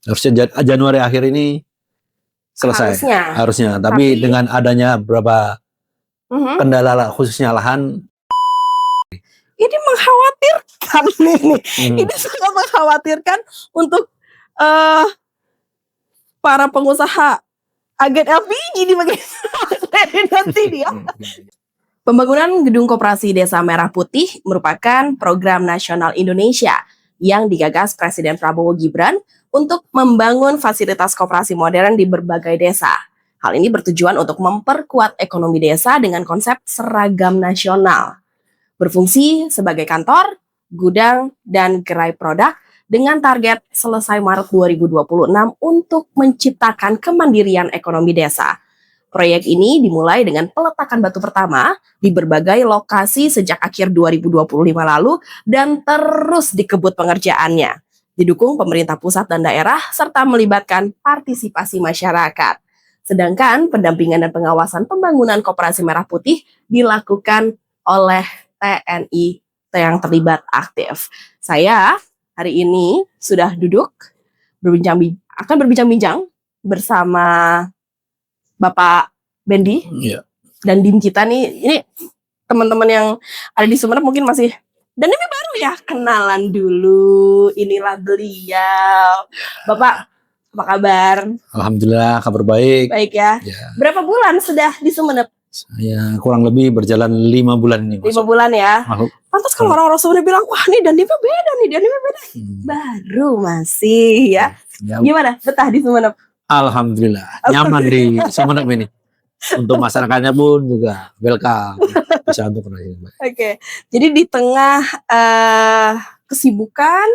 Harusnya Januari akhir ini selesai. Harusnya. Tapi dengan adanya beberapa kendala khususnya lahan. Ini mengkhawatirkan ini. Ini sangat mengkhawatirkan untuk para pengusaha agen LPG di bagian nanti dia. Pembangunan Gedung Koperasi Desa Merah Putih merupakan program nasional Indonesia yang digagas Presiden Prabowo Gibran untuk membangun fasilitas koperasi modern di berbagai desa. Hal ini bertujuan untuk memperkuat ekonomi desa dengan konsep seragam nasional. Berfungsi sebagai kantor, gudang, dan gerai produk dengan target selesai Maret 2026 untuk menciptakan kemandirian ekonomi desa. Proyek ini dimulai dengan peletakan batu pertama di berbagai lokasi sejak akhir 2025 lalu dan terus dikebut pengerjaannya. Didukung pemerintah pusat dan daerah serta melibatkan partisipasi masyarakat. Sedangkan pendampingan dan pengawasan pembangunan Koperasi Merah Putih dilakukan oleh TNI yang terlibat aktif. Saya hari ini sudah duduk akan berbincang-bincang bersama Bapak Bendi dan Dim kita nih. Ini teman-teman yang ada di Sumeneb mungkin masih, dan ini baru ya, kenalan dulu. Inilah beliau. Bapak, apa kabar? Alhamdulillah, kabar baik. Baik ya. Berapa bulan sudah di Sumeneb? Saya kurang lebih berjalan 5 bulan ini. 5 bulan ya. Pantas kalau orang-orang Sumeneb bilang, wah nih Dandimnya beda nih, Dandimnya beda. Baru masih ya. Gimana betah di Sumeneb? Alhamdulillah, nyaman di Sumeneb ini. Untuk masyarakatnya pun juga welcome. Bisa untuk Oke. Jadi di tengah kesibukan,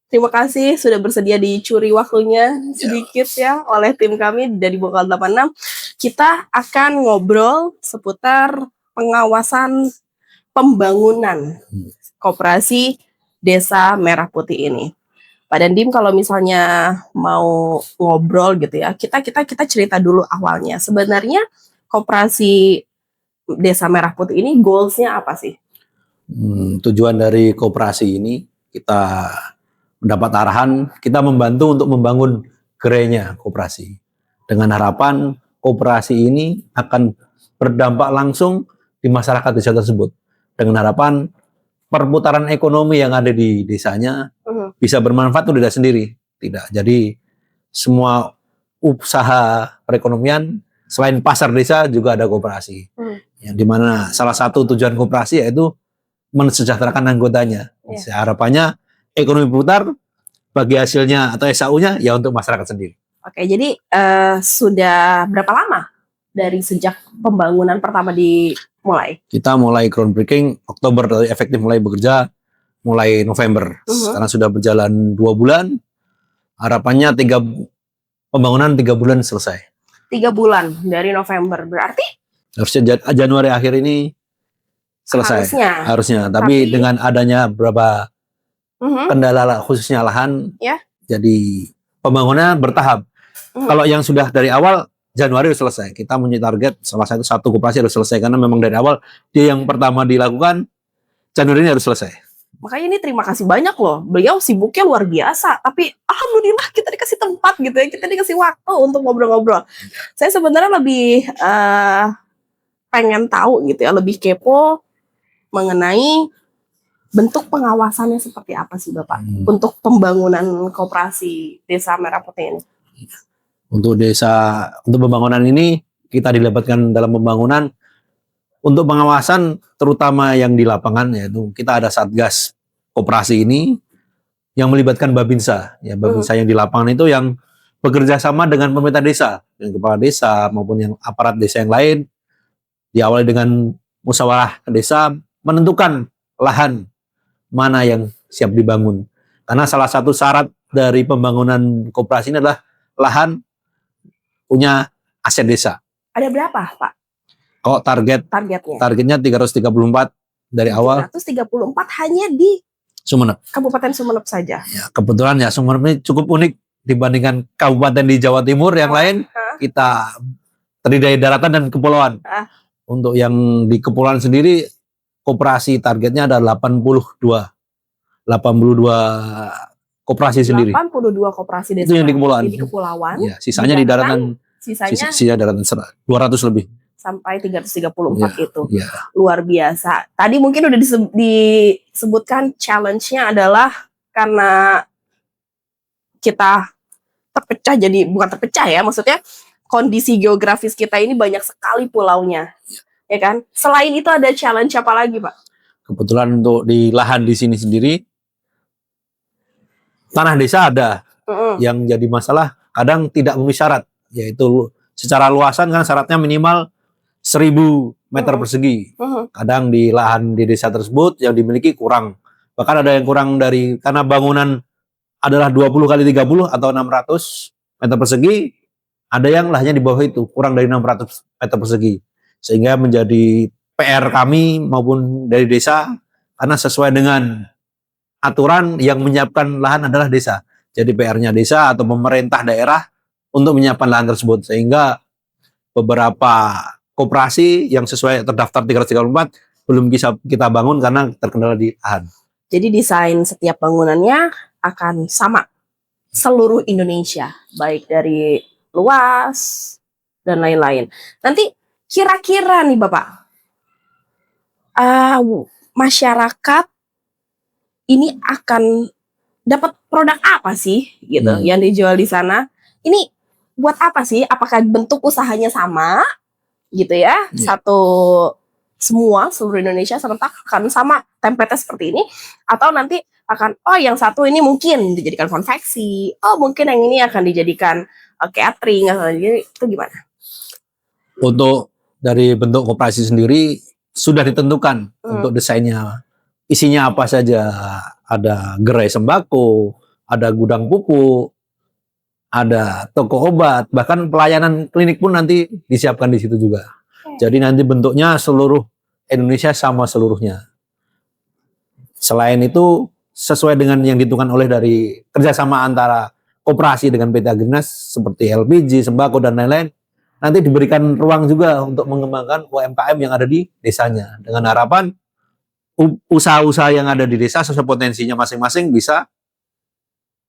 terima kasih sudah bersedia dicuri waktunya sedikit ya oleh tim kami dari Bokal 86. Kita akan ngobrol seputar pengawasan pembangunan Koperasi Desa Merah Putih ini. Pak Dandim, kalau misalnya mau ngobrol gitu ya, kita cerita dulu awalnya. Sebenarnya Koperasi Desa Merah Putih ini goals-nya apa sih? Tujuan dari koperasi ini, kita mendapat arahan, kita membantu untuk membangun gerainya koperasi. Dengan harapan koperasi ini akan berdampak langsung di masyarakat desa tersebut. Dengan harapan perputaran ekonomi yang ada di desanya bisa bermanfaat untuk desa sendiri. Tidak. Jadi semua usaha perekonomian selain pasar desa juga ada koperasi. Yang dimana salah satu tujuan koperasi yaitu mensejahterakan anggotanya. Harapannya ekonomi putar, bagi hasilnya atau SAU-nya ya untuk masyarakat sendiri. Oke, jadi sudah berapa lama dari sejak pembangunan pertama dimulai? Kita mulai groundbreaking Oktober, efektif mulai bekerja mulai November. Karena sudah berjalan 2 bulan, harapannya pembangunan 3 bulan selesai. 3 bulan dari November, berarti? Harusnya Januari akhir ini selesai. Harusnya. Tapi dengan adanya beberapa kendala khususnya lahan, jadi pembangunan bertahap. Kalau yang sudah dari awal Januari harus selesai. Kita punya target salah satu koperasi harus selesai karena memang dari awal dia yang pertama dilakukan Januari ini harus selesai. Makanya ini terima kasih banyak loh. Beliau sibuknya luar biasa, tapi alhamdulillah kita dikasih tempat gitu ya, kita dikasih waktu untuk ngobrol-ngobrol. Saya sebenarnya lebih pengen tahu gitu ya, lebih kepo mengenai bentuk pengawasannya seperti apa sih Bapak untuk pembangunan Koperasi Desa Merah Putih ini? Untuk pembangunan ini kita dilibatkan dalam pembangunan. Untuk pengawasan terutama yang di lapangan, yaitu kita ada Satgas Koperasi ini yang melibatkan Babinsa. Ya, Babinsa yang di lapangan itu yang bekerja sama dengan pemerintah desa, dengan kepala desa maupun yang aparat desa yang lain. Diawali dengan musyawarah desa menentukan lahan mana yang siap dibangun. Karena salah satu syarat dari pembangunan koperasi ini adalah lahan punya aset desa. Ada berapa, Pak? Kalau targetnya 334 dari awal. 334 hanya di Sumeneb. Kabupaten Sumeneb saja. Ya, kebetulan ya Sumeneb ini cukup unik dibandingkan kabupaten di Jawa Timur yang lain. Kita terdiri dari daratan dan kepulauan. Untuk yang di kepulauan sendiri koperasi targetnya ada 82 koperasi sendiri. 82 koperasi desa Itu yang di kepulauan. di kepulauan. Ya, sisanya di daratan. Sisanya Sisa daratan 200 lebih. Sampai 334 Ya, itu. ya. Luar biasa. Tadi mungkin udah disebutkan challenge-nya adalah karena kita terpecah, jadi bukan terpecah ya, maksudnya kondisi geografis kita ini banyak sekali pulaunya. Ya kan? Selain itu ada challenge apa lagi, Pak? Kebetulan untuk di lahan di sini sendiri tanah desa ada. Yang jadi masalah kadang tidak memenuhi syarat, yaitu secara luasan kan syaratnya minimal 1000 meter persegi. Kadang di lahan di desa tersebut yang dimiliki kurang. Bahkan ada yang kurang dari, karena bangunan adalah 20 kali 30 atau 600 meter persegi, ada yang lahannya di bawah itu, kurang dari 600 meter persegi. Sehingga menjadi PR kami maupun dari desa, karena sesuai dengan aturan yang menyiapkan lahan adalah desa. Jadi PR-nya desa atau pemerintah daerah untuk menyiapkan lahan tersebut. Sehingga beberapa koperasi yang sesuai terdaftar 334 belum bisa kita bangun karena terkendala di lahan. Jadi desain setiap bangunannya akan sama seluruh Indonesia, baik dari luas dan lain-lain. Nanti kira-kira nih Bapak, masyarakat ini akan dapat produk apa sih gitu yang dijual di sana? Ini buat apa sih? Apakah bentuk usahanya sama gitu ya? Seluruh Indonesia serentak akan sama template seperti ini, atau nanti akan yang satu ini mungkin dijadikan konveksi, mungkin yang ini akan dijadikan catering, itu gimana? Untuk dari bentuk koperasi sendiri sudah ditentukan untuk desainnya. Isinya apa saja, ada gerai sembako, ada gudang pupuk, ada toko obat, bahkan pelayanan klinik pun nanti disiapkan di situ juga. Jadi nanti bentuknya seluruh Indonesia sama seluruhnya. Selain itu, sesuai dengan yang ditentukan oleh dari kerjasama antara koperasi dengan PT Agrinas seperti LPG, sembako dan lain-lain, nanti diberikan ruang juga untuk mengembangkan UMKM yang ada di desanya, dengan harapan usaha-usaha yang ada di desa sesuai potensinya masing-masing bisa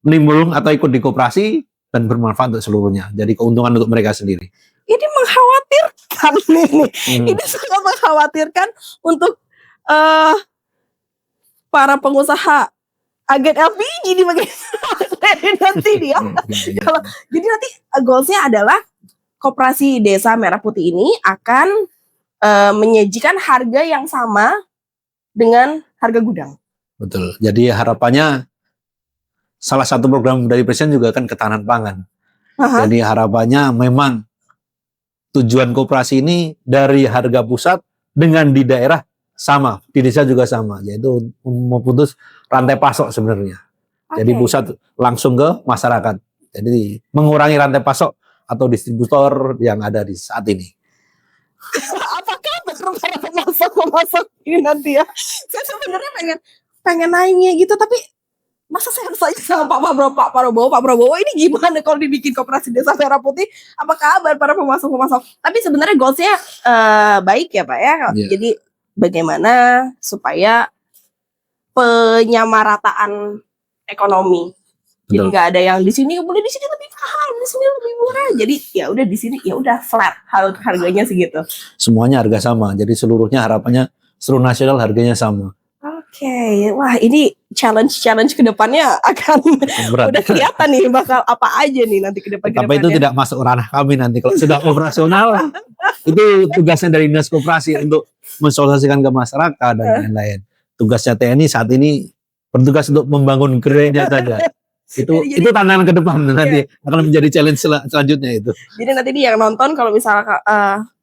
menimbulkan atau ikut di koperasi dan bermanfaat untuk seluruhnya. Jadi keuntungan untuk mereka sendiri. Ini mengkhawatirkan ini. Ini sangat mengkhawatirkan untuk para pengusaha agen LPG di bagian nanti dia. Jadi nanti goalsnya adalah Koperasi Desa Merah Putih ini akan menyajikan harga yang sama dengan harga gudang. Betul. Jadi harapannya salah satu program dari Presiden juga kan ketahanan pangan. Jadi harapannya memang tujuan koperasi ini dari harga pusat dengan di daerah sama, di desa juga sama, yaitu memutus rantai pasok sebenarnya. Jadi pusat langsung ke masyarakat. Jadi mengurangi rantai pasok atau distributor yang ada di saat ini. Apakah betul para pemasok ini nanti ya? Saya sebenarnya pengen nanya gitu, tapi masa saya harus tanya sama Pak Prabowo ini gimana kalau dibikin Koperasi Desa Merah Putih? Apa kabar para pemasok? Tapi sebenarnya goalsnya baik ya Pak ya. Jadi bagaimana supaya penyamarataan ekonomi. Jadi nggak ada yang di sini kemudian di sini lebih mahal, di sini lebih murah. Jadi ya udah di sini ya udah flat harganya segitu. Semuanya harga sama. Jadi seluruhnya harapannya seluruh nasional harganya sama. Oke, wah ini challenge kedepannya akan udah kelihatan nih bakal apa aja nih nanti kedepannya. Tapi itu tidak masuk ranah kami nanti kalau sudah operasional. Itu tugasnya dari Dinas Koperasi untuk mensosialisasikan ke masyarakat dan lain-lain. Tugasnya TNI saat ini bertugas untuk membangun gerainya saja. Itu tantangan ke depan nanti akan menjadi challenge selanjutnya itu. Jadi nanti dia yang nonton kalau misalnya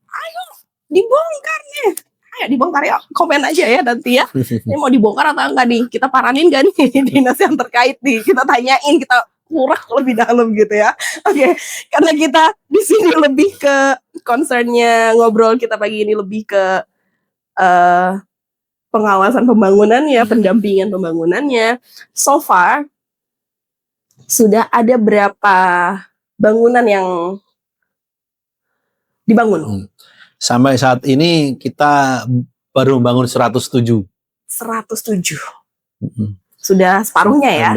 ayo dibongkar nih. Ayo dibongkar ya, komen aja ya nanti ya. Ini mau dibongkar atau enggak nih? Kita paranin gak nih dinas yang terkait nih? Kita tanyain, kita kurang lebih dalam gitu ya. Oke, karena kita di sini lebih ke concernnya ngobrol kita pagi ini lebih ke pengawasan pembangunannya, pendampingan pembangunannya. So far sudah ada berapa bangunan yang dibangun? Sampai saat ini kita baru membangun 107. 107. sudah separuhnya ya.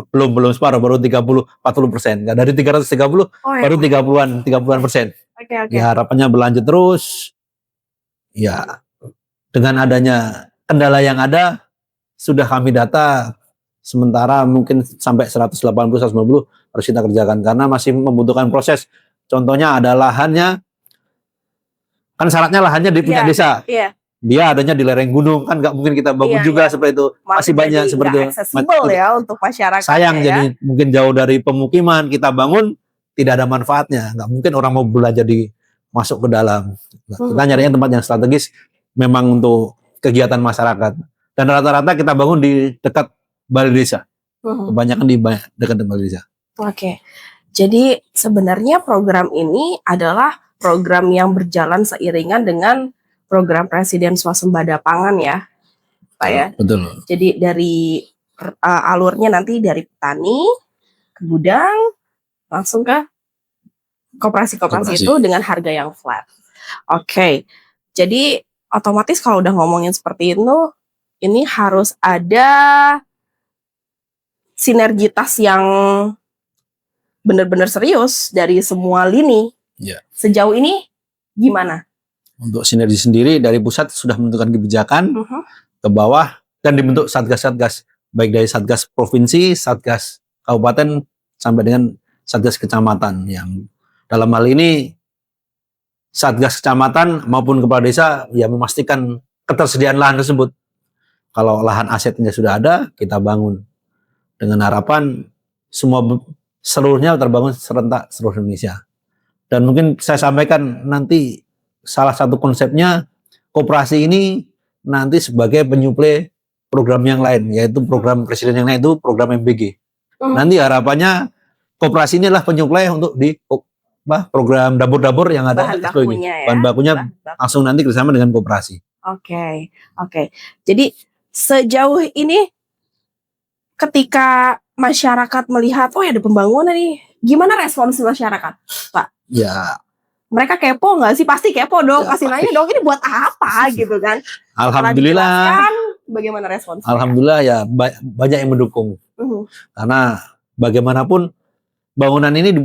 Belum separuh, baru 30-40%. Nggak, dari 330 baru 30-an persen. Oke. Ya, harapannya berlanjut terus. Ya, dengan adanya kendala yang ada, sudah kami data, sementara mungkin sampai 180-190 harus kita kerjakan karena masih membutuhkan proses. Contohnya ada lahannya, kan syaratnya lahannya di puncak desa. Iya. Dia adanya di lereng gunung, kan nggak mungkin kita bangun juga seperti itu. Masih banyak seperti itu. Accessible ya untuk masyarakat. Sayang jadi mungkin jauh dari pemukiman, kita bangun tidak ada manfaatnya. Nggak mungkin orang mau belanja masuk ke dalam. Kita nyarinya tempat yang strategis memang untuk kegiatan masyarakat. Dan rata-rata kita bangun di dekat balai desa. Kebanyakan di dekat balai desa. Oke. Jadi sebenarnya program ini adalah program yang berjalan seiringan dengan program Presiden Swasembada Pangan ya, Pak ya. Betul. Jadi dari alurnya nanti dari petani ke gudang langsung ke koperasi itu dengan harga yang flat. Oke. Jadi otomatis kalau udah ngomongin seperti itu, ini harus ada sinergitas yang benar-benar serius dari semua lini. Ya. Sejauh ini gimana? Untuk sinergi sendiri dari pusat sudah menentukan kebijakan ke bawah dan dibentuk satgas-satgas baik dari satgas provinsi, satgas kabupaten sampai dengan satgas kecamatan yang dalam hal ini satgas kecamatan maupun kepala desa ya memastikan ketersediaan lahan tersebut. Kalau lahan asetnya sudah ada, kita bangun dengan harapan seluruhnya terbangun serentak seluruh Indonesia. Dan mungkin saya sampaikan nanti salah satu konsepnya koperasi ini nanti sebagai penyuplai program yang lain, yaitu program presiden yang lain itu program MBG. Nanti harapannya koperasi ini adalah penyuplai untuk di program dapur-dapur yang ada bahan bakunya langsung nanti bersama dengan koperasi. Oke. Jadi sejauh ini ketika masyarakat melihat oh ya ada pembangunan nih, gimana respons masyarakat, Pak? Ya. Mereka kepo nggak sih? Pasti kepo dong. Pasti nanya dong ini buat apa gitu kan? Alhamdulillah. Bagaimana respons? Alhamdulillah ya banyak yang mendukung. Karena bagaimanapun bangunan ini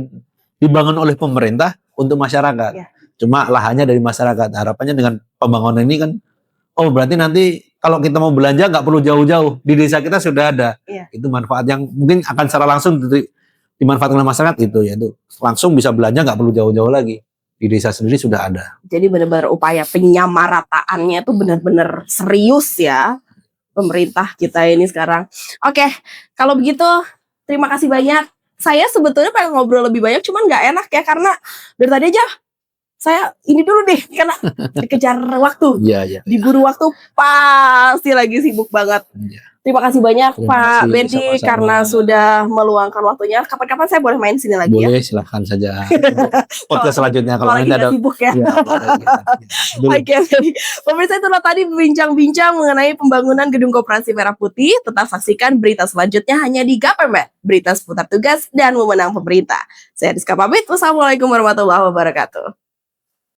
dibangun oleh pemerintah untuk masyarakat. Ya. Cuma lahannya dari masyarakat. Harapannya dengan pembangunan ini kan, oh berarti nanti kalau kita mau belanja nggak perlu jauh-jauh. Di desa kita sudah ada. Ya. Itu manfaat yang mungkin akan secara langsung dimanfaatkan oleh masyarakat itu. Yaitu langsung bisa belanja nggak perlu jauh-jauh lagi. Di desa sendiri sudah ada. Jadi benar-benar upaya penyamarataannya itu benar-benar serius ya pemerintah kita ini sekarang. Oke, kalau begitu terima kasih banyak. Saya sebetulnya pengen ngobrol lebih banyak, cuman nggak enak ya karena dari tadi aja saya ini dulu deh karena dikejar waktu. Iya. Diburu waktu pasti lagi sibuk banget. Ya. Terima kasih banyak Pak Bendi karena sudah meluangkan waktunya. Kapan-kapan saya boleh main sini lagi boleh, ya? Silahkan saja. Podcast selanjutnya kalau nanti ada sibuk ya. Oke. Pemirsa itulah tadi bincang-bincang mengenai pembangunan Gedung Koperasi Merah Putih. Tetap saksikan berita selanjutnya hanya di Gapemet, berita seputar tugas dan wewenang pemerintah. Saya Rizka pamit. Wassalamualaikum warahmatullahi wabarakatuh.